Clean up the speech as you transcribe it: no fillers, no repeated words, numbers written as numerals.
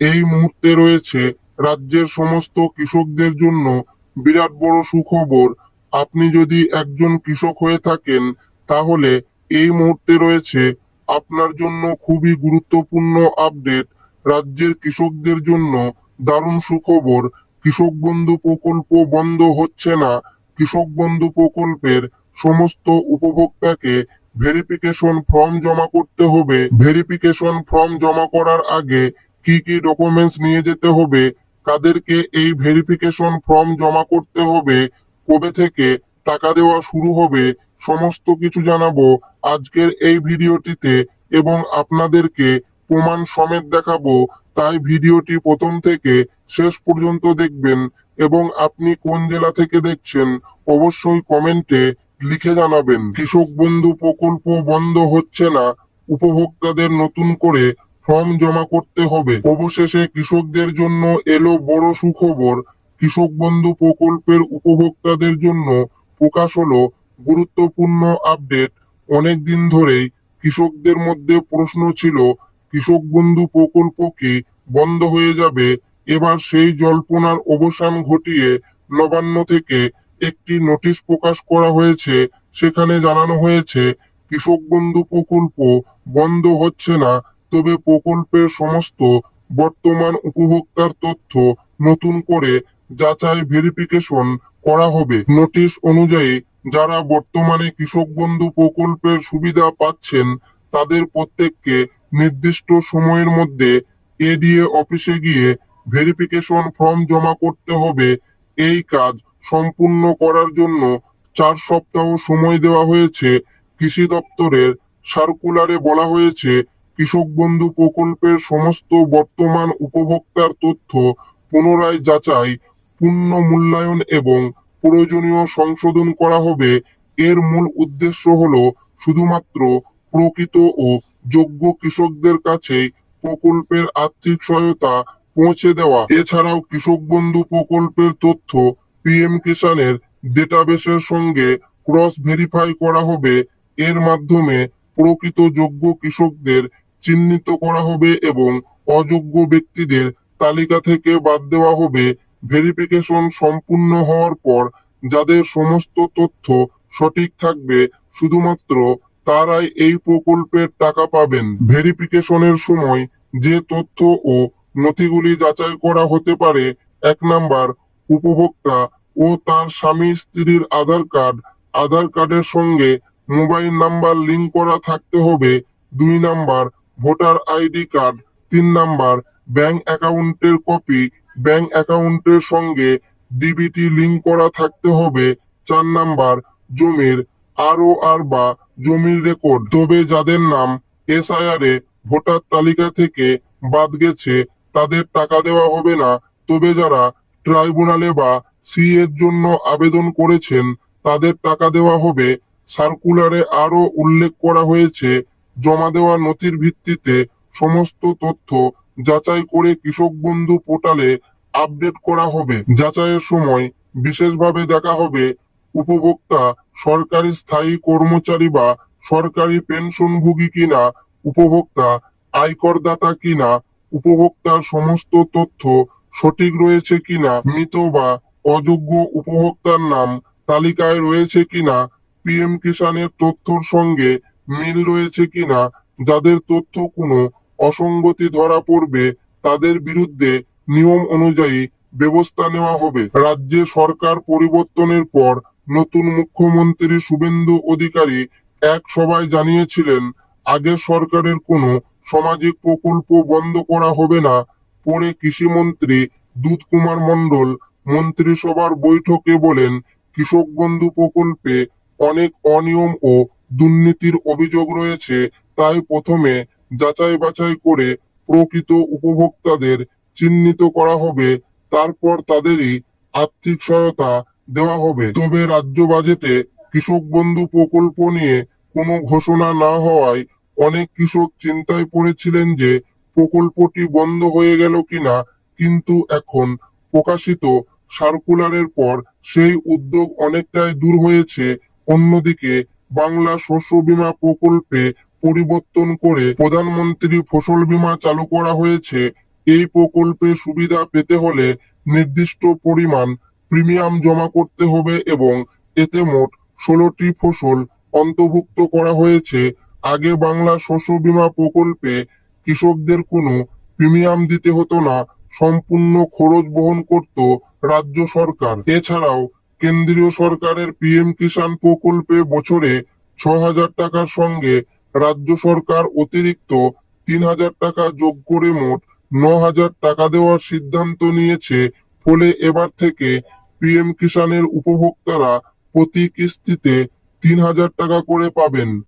এই মুহূর্তে রয়েছে রাজ্যের সমস্ত কৃষকদের জন্য বিরাট বড় সুখবর। আপনি যদি একজন কৃষক হয়ে থাকেন তাহলে এই মুহূর্তে রয়েছে আপনার জন্য খুবই গুরুত্বপূর্ণ আপডেট। রাজ্যের কৃষকদের জন্য দারুণ সুখবর। কৃষক বন্ধু প্রকল্প বন্ধ হচ্ছে না। কৃষক বন্ধু প্রকল্পের সমস্ত উপভোক্তাকে ভেরিফিকেশন ফর্ম জমা করতে হবে। ভেরিফিকেশন ফর্ম জমা করার আগে কি কি ডকুমেন্টস নিয়ে যেতে হবে, কাদেরকে এই ভেরিফিকেশন ফর্ম জমা করতে হবে, কবে থেকে টাকা দেওয়া শুরু হবে, সমস্ত কিছু জানাবো আজকের এই ভিডিওটিতে এবং আপনাদেরকে প্রমাণ সমেত দেখাবো। তাই ভিডিওটি প্রথম থেকে শেষ পর্যন্ত দেখবেন এবং আপনি কোন জেলা থেকে দেখছেন অবশ্যই কমেন্টে লিখে জানাবেন। কৃষক বন্ধু প্রকল্প বন্ধ হচ্ছে না, উপভোক্তাদের নতুন করে ফর্ম জমা করতে হবে। অবশেষে কৃষকদের জন্য এলো বড় সুখবর। কৃষক বন্ধু প্রকল্পের উপভোক্তাদের জন্য প্রকাশ হলো গুরুত্বপূর্ণ আপডেট। অনেক দিন ধরেই কৃষকদের মধ্যে প্রশ্ন ছিল কৃষক বন্ধু প্রকল্প কি বন্ধ হয়ে যাবে। এবার সেই জল্পনার অবসান ঘটিয়ে নবান্ন থেকে একটি নোটিশ প্রকাশ করা হয়েছে। সেখানে জানানো হয়েছে কৃষক বন্ধু প্রকল্প বন্ধ হচ্ছে না, তবে প্রকল্পের সমস্ত বর্তমান উপভোক্তার তথ্য নতুন করে যাচাই ভেরিফিকেশন করা হবে। নোটিশ অনুযায়ী যারা বর্তমানে কৃষক বন্ধু প্রকল্পের সুবিধা পাচ্ছেন তাদের প্রত্যেককে নির্দিষ্ট সময়ের মধ্যে এডিএ অফিসে গিয়ে ভেরিফিকেশন ফর্ম জমা করতে হবে। এই কাজ সম্পূর্ণ করার জন্য 4 সপ্তাহ সময় দেওয়া হয়েছে। কৃষি দপ্তরের সার্কুলারে বলা হয়েছে কৃষক বন্ধু প্রকল্পের সমস্ত বর্তমান উপভোক্তার তথ্য পুনরায় যাচাই, পূর্ণ মূল্যায়ন এবং প্রয়োজনীয় সংশোধন করা হবে। এর মূল উদ্দেশ্য হলো শুধুমাত্র প্রকৃত ও যোগ্য কৃষকদের কাছেই প্রকল্পের আর্থিক সহায়তা পৌঁছে দেওয়া। এছাড়াও কৃষক বন্ধু প্রকল্পের তথ্য পিএম কিষানের ডেটাবেসের সঙ্গে ক্রস ভেরিফাই করা হবে। এর মাধ্যমে প্রকৃত যোগ্য কৃষকদের চিহ্নিত করা হবে এবং অযোগ্য ব্যক্তিদের তালিকা থেকে বাদ দেওয়া হবে। ভেরিফিকেশন সম্পূর্ণ হওয়ার পর যাদের সমস্ত তথ্য সঠিক থাকবে শুধুমাত্র তারাই এই প্রকল্পের টাকা পাবেন। ভেরিফিকেশনের সময় যে তথ্য ও নথিগুলি যাচাই করা হতে পারে: 1 নাম্বার, উপভোক্তা ও তার স্বামী স্ত্রীর আধার কার্ড। আধার কার্ডের সঙ্গে মোবাইল নাম্বার লিংক করা থাকতে হবে। 2 number, voter ID card. 3 number, bank অ্যাকাউন্টের কপি। ব্যাংক অ্যাকাউন্টের সঙ্গে ডিবিটি লিংক করা থাকতে হবে। 4 নাম্বার, জমির আর বা জমির রেকর্ড। তবে যাদের নাম এসআইআর এ ভোটার তালিকা থেকে বাদ গেছে তাদের টাকা দেওয়া হবে না। তবে যারা ট্রাইব্যুনালে বা সি এর জন্য আবেদন করেছেন তাদের টাকা দেওয়া হবে। সার্কুলারে আরো উল্লেখ করা হয়েছে জমা দেওয়া নথির ভিত্তিতে সমস্ত তথ্য যাচাই করে কৃষক বন্ধু পোর্টালে আপডেট করা হবে। যাচাইয়ের সময় বিশেষভাবে দেখা হবে উপভোক্তা সরকারি স্থায়ী কর্মচারী বা সরকারি পেনশনভোগী কিনা, উপভোক্তা আয়করদাতা কিনা, উপভোক্তার সমস্ত তথ্য সঠিক রয়েছে কিনা, মৃত বা অযোগ্য উপভোক্তার নাম তালিকায় রয়েছে কিনা, পিএম কিষানের তথ্যর সঙ্গে মিল রয়েছে কিনা। যাদের তথ্য কোনো অসঙ্গতি ধরা পড়বে তাদের বিরুদ্ধে নিয়ম অনুযায়ী ব্যবস্থা নেওয়া হবে। রাজ্যে সরকার পরিবর্তনের পর নতুন মুখ্যমন্ত্রী শুভেন্দু অধিকারী এক সভায় জানিয়েছিলেন আগের সরকারের কোনো সামাজিক প্রকল্প বন্ধ করা হবে না। পরে কৃষিমন্ত্রী দুধ কুমার মণ্ডল মন্ত্রিসভার বৈঠকে বলেন কৃষক বন্ধু প্রকল্পে অনেক অনিয়ম ও দুর্নীতির অভিযোগ রয়েছে। তাই প্রথমে যাচাই বাছাই করে প্রকৃত উপভোক্তাদের চিহ্নিত করা হবে, তারপর তাদেরই আর্থিক সহায়তা দেওয়া হবে। তবে রাজ্য বাজেটে কৃষক বন্ধু প্রকল্প নিয়ে কোনো ঘোষণা না হওয়ায় অনেক কৃষক চিন্তায় পড়েছিলেন যে প্রকল্পটি বন্ধ হয়ে গেল কিনা। কিন্তু এখন প্রকাশিত সার্কুলারের পর সেই উদ্যোগ অনেকটাই দূর হয়েছে। অন্যদিকে বাংলা শস্য বীমা প্রকল্পে পরিবর্তন করে প্রধানমন্ত্রী ফসল বীমা চালু করা হয়েছে। এই প্রকল্পে সুবিধা পেতে হলে নির্দিষ্ট পরিমাণ প্রিমিয়াম জমা করতে হবে এবং এতে মোট 16টি ফসল অন্তর্ভুক্ত করা হয়েছে। আগে বাংলা শস্য বীমা প্রকল্পে কৃষকদের কোনো প্রিমিয়াম দিতে হতো না, সম্পূর্ণ খরচ বহন করত রাজ্য সরকার। এছাড়াও কেন্দ্রীয় সরকারের পিএম কিষাণ প্রকল্পে বছরে 6,000 টাকার সঙ্গে রাজ্য সরকার অতিরিক্ত 3,000 টাকা যোগ করে মোট 9,000 টাকা দেওয়ার সিদ্ধান্ত নিয়েছে। ফলে এবার থেকে পিএম কিষাণের উপভোক্তারা প্রতি কিস্তিতে 3,000 টাকা করে পাবেন।